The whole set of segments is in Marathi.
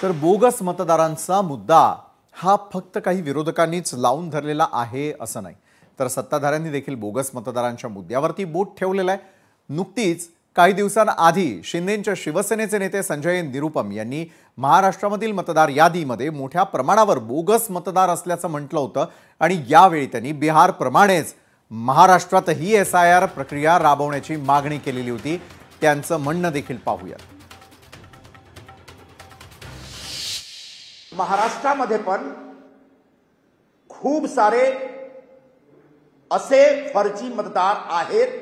तर बोगस मतदारांचा मुद्दा हा फक्त काही विरोधकांनीच लावून धरलेला आहे असं नाही, तर सत्ताधाऱ्यांनी देखील बोगस मतदारांच्या मुद्द्यावरती बोट ठेवलेलं आहे। नुकतीच काही दिवसांआधी शिंदेंच्या शिवसेनेचे नेते संजय निरुपम यांनी महाराष्ट्रामधील मतदार यादीमध्ये मोठ्या प्रमाणावर बोगस मतदार असल्याचं म्हटलं होतं आणि यावेळी त्यांनी बिहारप्रमाणेच महाराष्ट्रातही एसआयआर प्रक्रिया राबवण्याची मागणी केलेली होती। त्यांचं म्हणणं देखील पाहूया। महाराष्ट्रामध्ये पण खूप सारे असे फर्जी मतदार आहेत।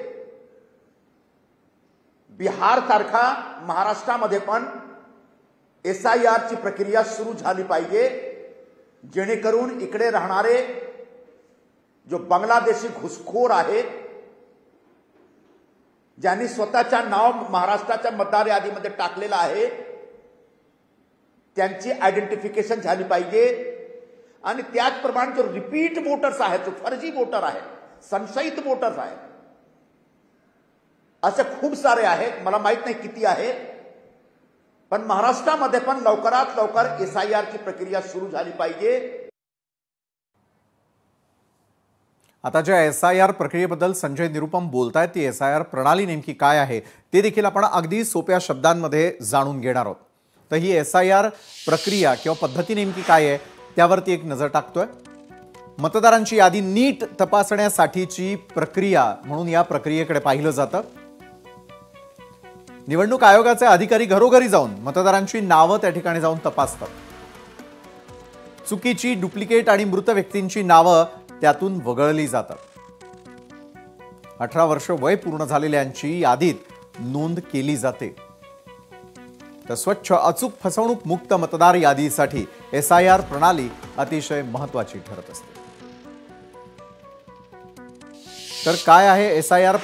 बिहार सारखा महाराष्ट्रामध्ये पण एसआयआर ची प्रक्रिया सुरू झाली पाहिजे, जेणेकरून इकडे राहणारे जो बांगलादेशी घुसखोर आहेत, ज्यांनी स्वतःच्या नाव महाराष्ट्राच्या मतदार यादीमध्ये टाकलेलं आहे, त्यांची आयडेंटिफिकेशन झाली पाहिजे। आणि त्याचप्रमाणे जो रिपीट वोटर्स आहेत, जो फर्जी वोटर आहेत, संशयित वोटर्स आहेत, असे खूप सारे आहेत। मला माहित नाही किती आहेत, पण महाराष्ट्रामध्ये पण लवकरात लवकर एसआयआर ची प्रक्रिया सुरू झाली पाहिजे। आता ज्या एसआयआर प्रक्रियेबद्दल संजय निरुपम बोलतायत, ती एसआयआर प्रणाली नेमकी काय आहे ते देखील आपण अगदी सोप्या शब्दांमध्ये जाणून घेणार आहोत। तर ही एसआयआर प्रक्रिया किंवा पद्धती नेमकी काय आहे त्यावरती एक नजर टाकतोय। मतदारांची यादी नीट तपासण्यासाठीची प्रक्रिया म्हणून या प्रक्रियेकडे पाहिलं जातं। निवडणूक आयोगाचे अधिकारी घरोघरी जाऊन मतदारांची नावं त्या ठिकाणी जाऊन तपासतात। चुकीची, डुप्लिकेट आणि मृत व्यक्तींची नावं त्यातून वगळली जातात। 18 वर्ष वय पूर्ण झालेल्यांची यादीत नोंद केली जाते। तर स्वच्छ, अचूक, फसवणूक मुक्त मतदार यादीसाठी एसआयआर प्रणाली अतिशय महत्त्वाची ठरत असते। तर काय आहे एसआयआर